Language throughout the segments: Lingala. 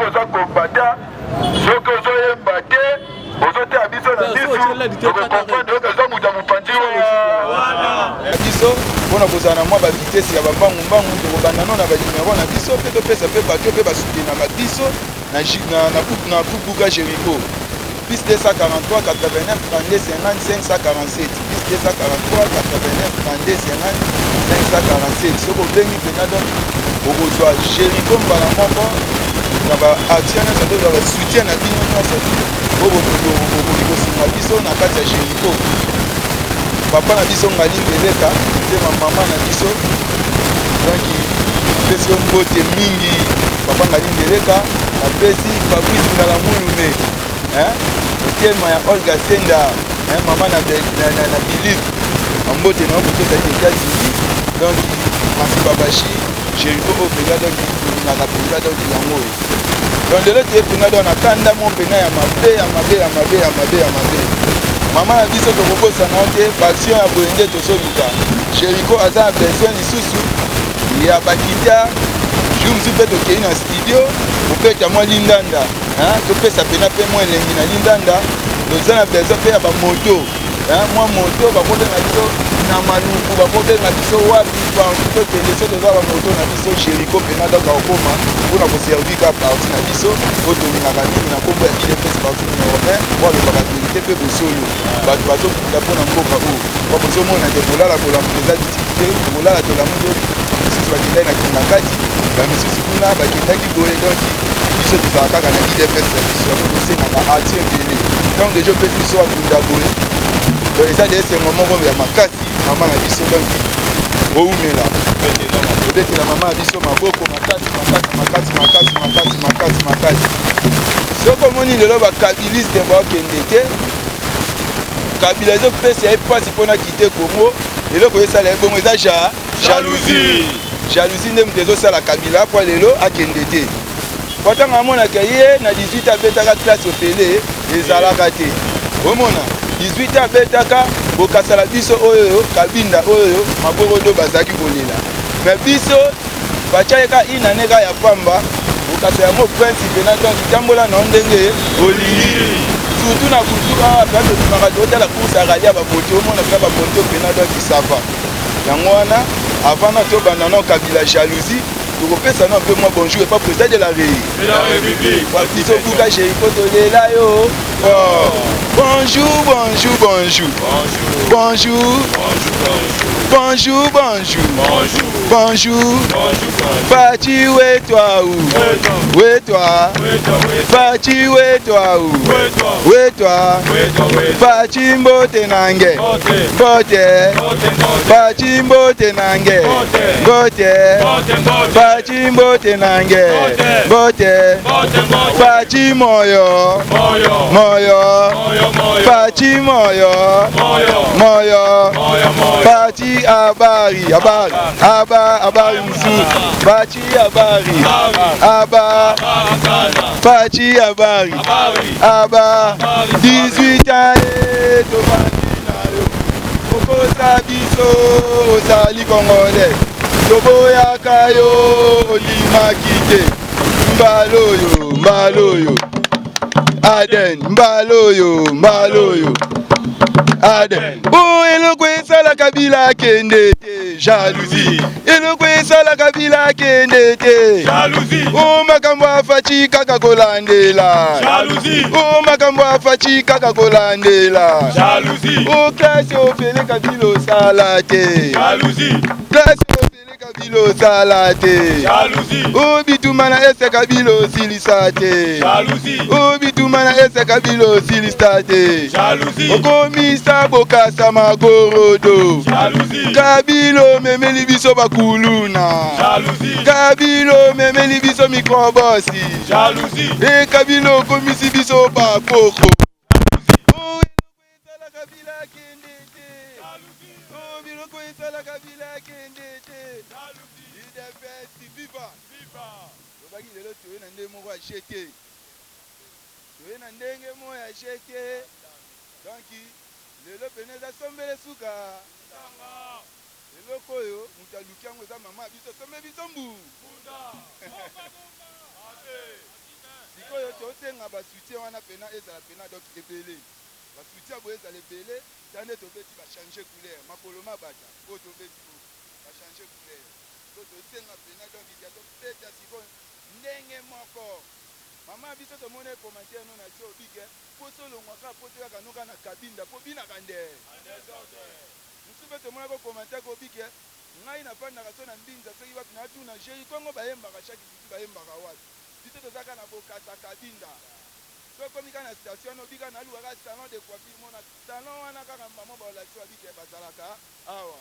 oza kobata soki ozoyemba te ozoteya biso na misu okokomprendre oyo eza moto ya mopanzi biso mpona kozala na mwa bavitese ya bambangu tokobanda no na banimero na biso mpe topesa mpe bato mpe basutenaka biso na bubuka jericho plus 243 89 32 50 547 plus 243 89 32 50 547 soki obengi mpena donc okozwa jericho mbala moko na baaction nyonso tozwa basoutien na bino nyonso okoki kosinga biso na kati ya jericho papa na biso ngali mbeleka mpe mama na biso donc apesi yo mbote mingi papa ngali mbeleka apesi fabrice ngala mulume motema ya olga senda mama na bilive ambote na okotozali etats-unis donc masiba bashi jericho oyo mpenza donc tolingaka mpenza donc yango oyo donc lelo toye mpenza donc na kanda mo mpena ya mabe ya mabe ya mabe ya mabe ya mabe mama na biso tokobosana te baaction ya boye nde tozoluka jericho aza na besoin lisusu ya bakita jour mosusu mpe tokei na studio kopeta mwa lindanda topesa pena mpe mwa elengi na lindanda toza na besoin mpe ya bamoto mwa moto bakobenga biso na maluku bakobenga biso wapi tokende so toza bamoto na biso jericho mpena donc akokoma mpona koservi ka parti na biso oyo tolingaka mingi na nkombo ya idps parti numero 1 po alobaka verité mpe bosolo bato bazokunda mpona mboka oyo po bozomona te kolala kolamu eza difficulté kolala tolamu te misusu bakendaki na kindakati bamisusu kuna bakendaki boye donc biso tozala kaka na idps ya biso yango tosengaka action ebele donc deja opesi biso akunda boye donc eza de esengo moko ya makasi mama na biso donc oumela obetela mama na biso maboko makasi soki omoni lelo bakabiliste bakende te kabila ezopesa ye mpasi mpona kite kongo eloko esala ye bongo eza jalousie nde moto ezosala kabila mpo lelo akende te po ntango amonaka ye na 18 abetaka classe opele ezalaka te omona 18 abetaka bokasala biso oyo kabinda oyo maborodo bazalaki kolela me biso batiayeka inaneka ya pamba bokasa yango principe na donc tambola na ndenge olingi surtout na kutu awa mpe tokimaka totala course aralia baboti omona mpe baboti opena donc sava yango wana avant na tobanda na kabila jalousie tokopesa na mpe mwa bonjour epa président de la république biso buka jericho tolela yo bonjour Fati wetwa Fati wetwa Fati mbote nange Bote Fati mbote nange Bote Fati mbote nange Bote Fati moyo Fati moyo Fati habari mzuri Fati habari Fati habari 18 ans okosa biso ozali congolais toboyaka yo olimaki te mbaloyo Aden mbaloyo Aden eloko esala kabila kende te jalousie eloko esala kabila kende te jalousie makambo afaci kaka kolandela jalousie makambo afaci kaka kolandela jalousie klase ofele kabila osala te jalousie klase ofele kabila osala te jalousie bituma na ese kabila osilisa te jalousie bituma na ese kabila osilisa te jalousie okomisa bokasa magorodo jalousie kabilo memeli biso bakuluna jalousie kabilo memeli biso mikrobosi jalousie kabilo komisi biso bakoko donc lelo pene eza sombele suka eloko oyo moto aluki yango eza mama biso sombe biso mbu tosenga basoutien wana pena ezala pena donc ebele basoutien boye ezala ebele tande tobeti bachange couleur makolo mabata oyo tobeti bachange couleur to tosenga pena donc ya tobeta sikoyo ndenge moko mama biso tomoni commentaire no na tio bige po solongwaka po toyaka noka na kabinda po binaka nde mosu mpe tomoni ko commentaire ko bige ngai nafandaka so na mbinza soki wapi natuna jeri kongo bayembaka chaque midi bayembaka wapi biso tozaka na bokasa kabinda sokomi kaka na station no bika naluwaka salon de coiffure mona salon wana kaka mama baolakisi babike bazalaka awa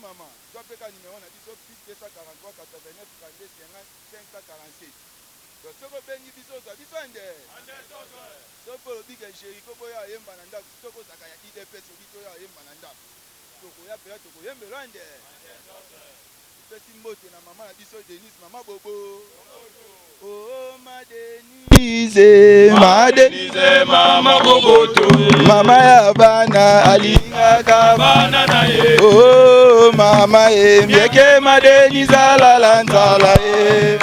mama twapeka numero na biso plus 243 89 32 547 soko bengi biso ozwa biso nde soko olobike jeri koko oyo ayemba na ndako soko ozaka ya idps obito oyo ayemba na ndako tokoya pela tokoyembelwa nde pesi mbote na mama na biso Denise mama bobo oh ma Denise mama boboto mama ya bana alingaka bana na ye oh mama mieke ma Denise alala nzala ye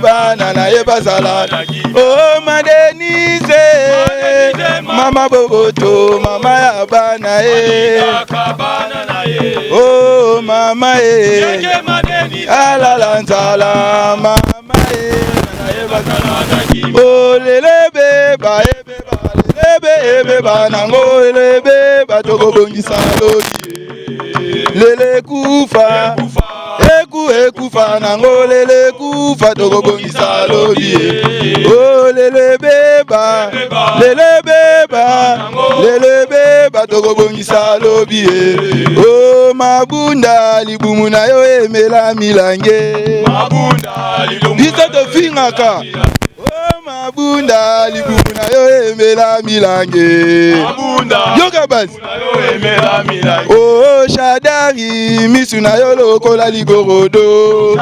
bana na ye bazala oh ma Denise mama boboto mama ya bana ye oh mama alala nzala mama oh lelebe ba lelebe ba nango lelebe ba tokobongisa lodi lele kufa ekufa nango lele kufa tokobongisa lodi oh lelebe ba lelebe ba tokobongisa lobi oh mabunda libumu na yo emela milange mabunda libumu biso tofingaka oh mabunda libumu na yo emela milange mabunda yoka basi oh shadari misu na yo lokola ligorodo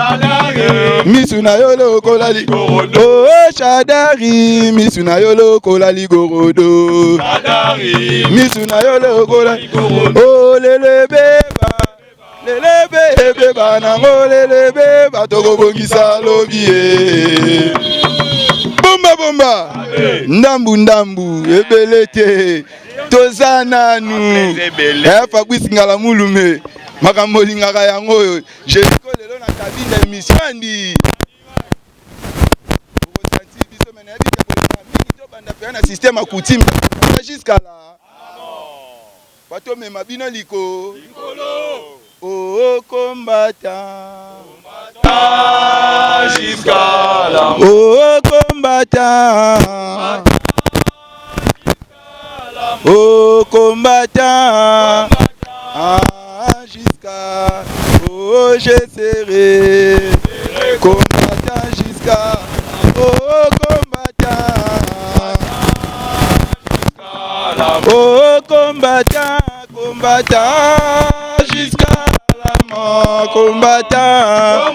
misu na yo lokola ligorodo oh shadari misu na yo lokola ligorodo misu na yo lokola oh lelebe ba nango lelebe ba tokobongisa lobi bomba ndambu ebele te toza nanu Fabrice Ngala Mulume makambo olingaka yango oyo jeriko lelo na kabine émission andi okosanti biso mena yebika bolinga mingi tobanda mpe na système ya coutume jusqu'à là bato mema bino likolo oh combattant jusqu'à là oh combattant oh combattant jusqu'à oh je serai combattant jusqu'à oh combattant oh combattant jusqu'à la mort combattant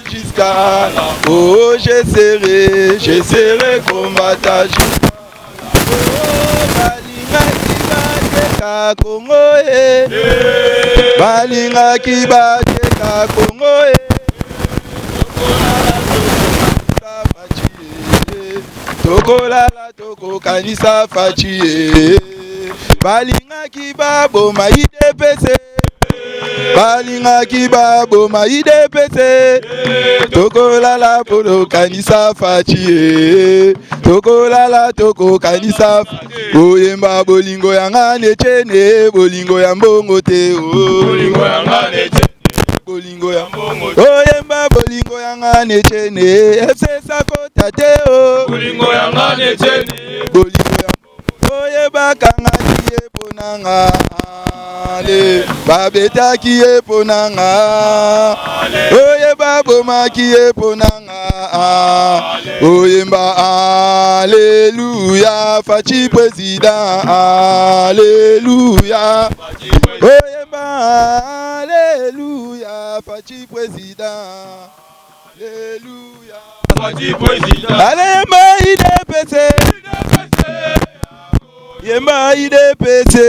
jusqu'à oh je serai combattant jusqu'à oh Congo balinga kibateka Congo tokolala tokokanisa fachi balinga kibaboma idepese balinga kibaboma idepese tokolala polokanisa fachi tokolala tokokanisa oyemba bolingo yanga nechene bolingo ya mbongo te bolingo yanga nechene bolingo ya mbongo oyemba bolingo yanga nechene efsesa kota te bolingo yanga nechene bolingo ya mbongo oyeba kanga tie ponanga ale babetaki eponanga oyeba bomaki eponanga oyemba alléluia fachi président alléluia oyemba alléluia fachi président alléluia fachi président alléluia idepese yemba idepese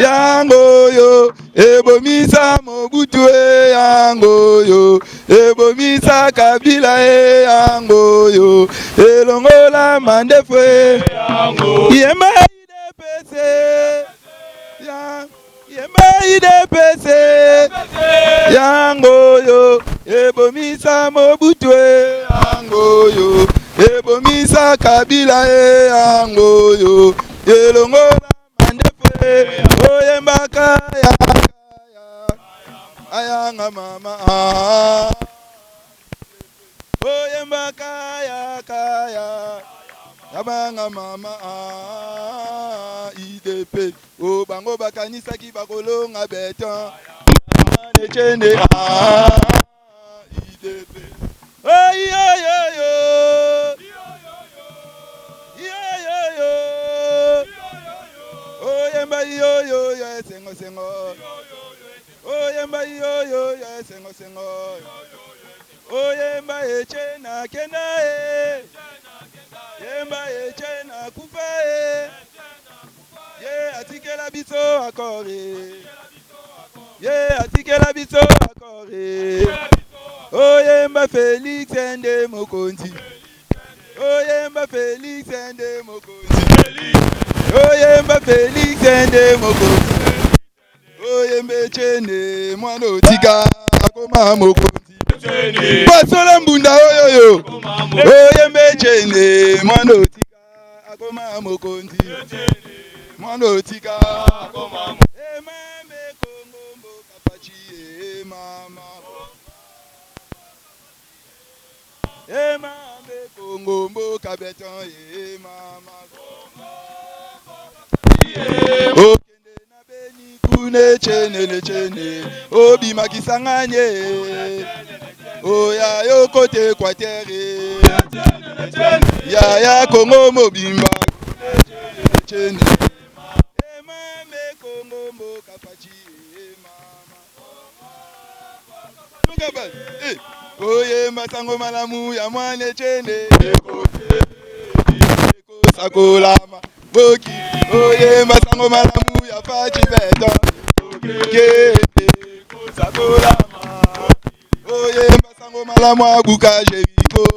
yango yo ebomisa mobutu yango yo ebomisa Kabila yango yo elongola mandefwe yemba IDPC yemba IDPC yango yo ebomisa Mobutu yango yo ebomisa Kabila yango yo elongola mandefwe oyemba kaya ayanga mama oyemba kaya yabanga mama IDP o bango bakanisa ki bakolonga beton nechende IDP yo oyemba yo sengo oyemba yo sengo oyemba echena kenda yemba echena kufa ye atikela biso akore oyemba Félix ende mokonzi oyemba Félix ende mokonzi oyembe chene mwana otika akoma mokonzi basola mbunda oyoyo oyembe chene mwana otika akoma mokonzi mwana otika akoma emame Kongo mboka pachi emame Kongo mboka beton mama okende na beni kune chene obi makisanganye oya yo kote Equateur ya Kongo mobimba chene emame Kongo mboka pachi mama oye masango malamu ya mwane chene sakolama boki oye masango malamu ya fachi beton sakolama oye masango malamu abuka jeriko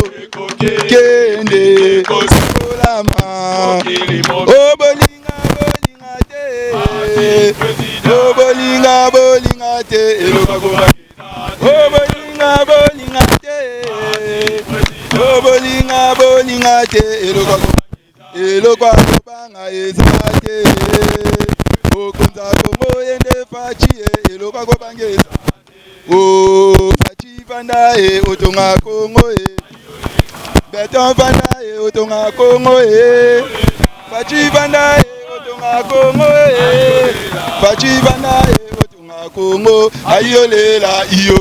kende sakolama obolinga te obolinga te elokwa kobanga ezate okonza Kongo yende fachi elokwa kobangeza fachi vanda otonga Kongo beton vanda otonga Kongo fachi vanda otonga Kongo fachi vanda otonga Kongo ayolela iyo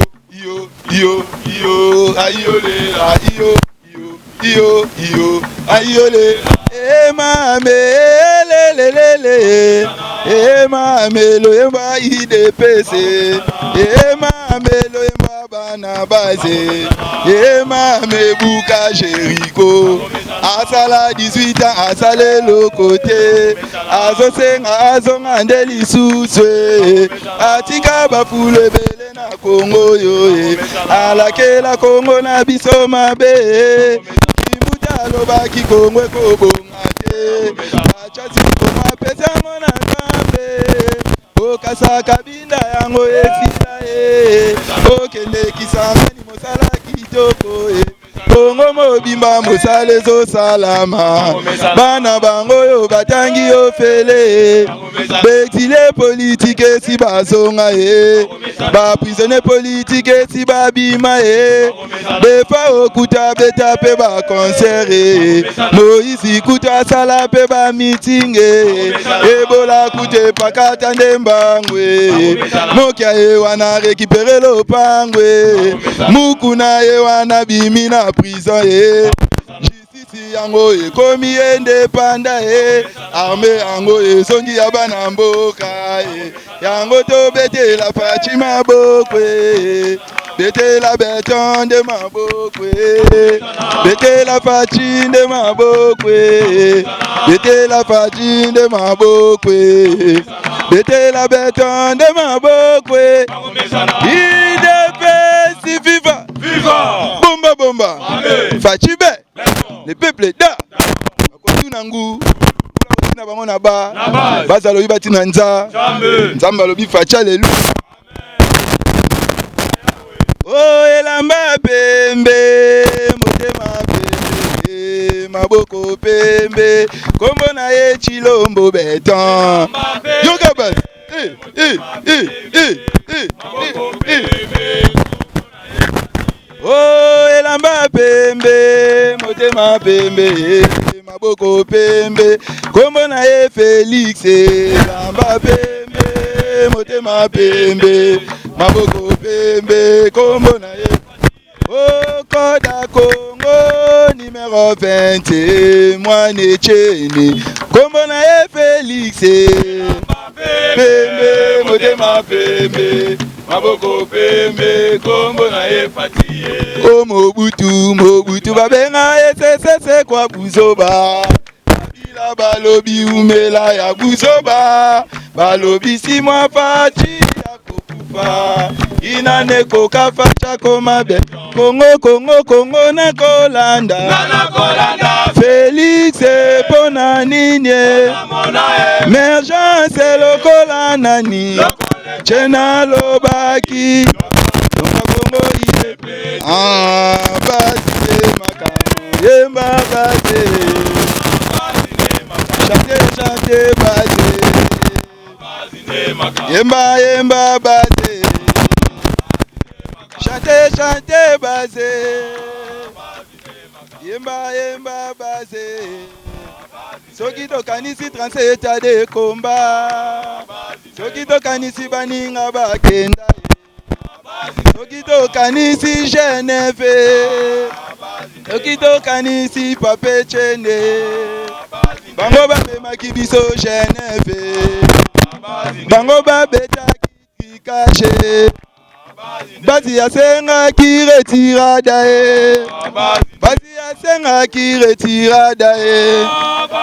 ayolela iyo ayole emame lelelele emame loyemba IDPC emame loyemba bana base emame buka Jericho asala 18 ans asale lokote azosenga azonga ndeli suswe atika bafule bele na Kongo yo alakela Kongo na biso mabe alobaki Kongo ekobonga te achasi koma pesa yango na Nzambe okasa kabinda yango esila okende kisangani mosala kitoko Kongo mobimba mosala ezosalama bana bango yo batangi ofele betile politike esi bazonga baprisonnier politike esi babima befa okuta beta pe bakonsere Moïse kuta asala pe bamitinge ebola kute pakata ndembangwe mokia wana rekipere lopangwe mukuna wana bimina prison justice yango ekomi indepanda arme yango ezongi ya bana mboka yango tobetela fachi mabokwe betela beton de mabokwe betela fachi de mabokwe betela fachi de mabokwe betela beton de mabokwe IDPC viva Vivant. Bomba bomba. Fachibe. Le peuple da. Bakotu nangu. Na bango na ba. Baza lobi batina nza. Nzamba lobi facha lelu. Oh elamba pembe. Motema pembe. Maboko pembe. Kombo na ye chilombo beton. Yoga bas. Oh elamba pembe, motema pembe, maboko pembe, kombo na ye Félix. Elamba pembe, motema pembe, maboko pembe, kombo na ye. Oh Koda Congo numéro 20, moi Necheni, kombo na ye Félix. Pembe, motema pembe, maboko pembe, kombo na ye Fatie. O Mobutu babenga esese kwa buzoba. Bila balobi umela ya buzoba. Balobi si mwa Fatie ya kokufa. Inane koka facha komabe. Kongo na kolanda. Félix pona ninye. Mergence lokola nani. Chena lobaki. Kongo iye. Basi makambo. Yemba basi. Chante basi. Yemba basi. Chante basi. Yemba basi. Soki tokanisi 37 de komba. Soki tokanisi baninga bakenda. Soki tokanisi Genève. Soki tokanisi pape chene. Bango bamemaki biso Genève. Bango babetaki kache. Basi asengaki retirada e. Basi asengaki retirada e.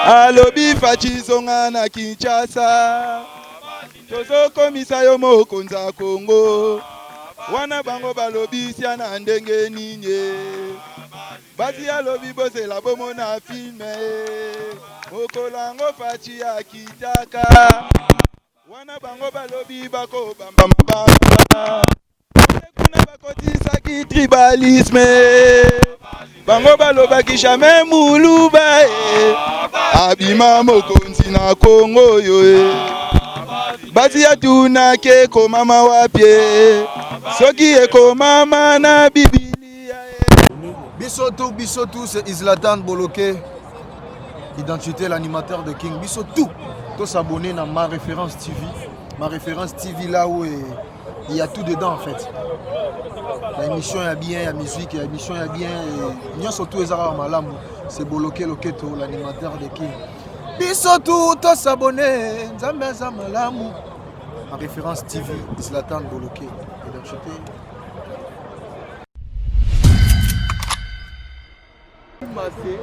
Alobi fachisonga na Kinshasa. Tozo komisa yo mokonza Kongo. Wana bango balobi siana ndenge ninye. Basi alobi bose la bomo na filme. Mokolango fachi akitaka. Wana bango balobi bako bamba mabamba. Kuna bakotisaki tribalisme. Bango baloba jamais muluba e. Abima mokonzi na Kongo yo e. Basi atuna ke komama wapie. Soki e komama na Biblia e. Bisotou, c'est Islatan Boloké. Identité, l'animateur de King. Bisotou. Tous s'abonner à Ma Référence TV. Ma Référence TV là où il y a tout dedans en fait. L'émission il y a bien, il y a musique, l'émission il y a bien. Nous surtout les arabes malam. C'est Boloké Loketo, l'animateur de King. Bisotou, tous s'abonner. Zambeza malamu. Ma Référence TV, Zlatan Boloké. Identité.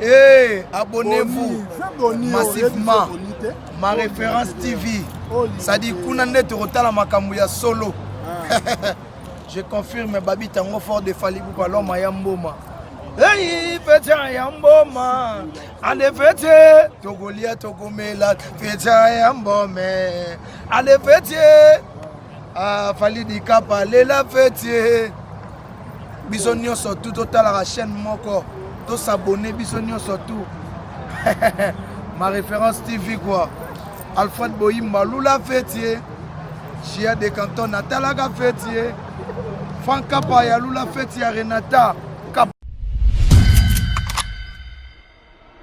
Hey, abonnez-vous massivement. Ma Référence TV. Ça dit Kounande Torotala Makamouya solo. Je confirme Babi Tango fort de Falibou Palom Mayamboma. Hey, fête Yamboma. Allez, fête Togolia Togomela. Fête Yamboma. Allez, fête Falidi Kapa. Lela fête. Bisonio surtout total la chaîne Moko. Tous s'abonner, bisonio surtout. Ma Référence TV quoi. Alfred Boyimba, Lula Fetier. Chia de Canton, Natalaga Fetier. Franck Kapaya, Lula Fetier, Renata.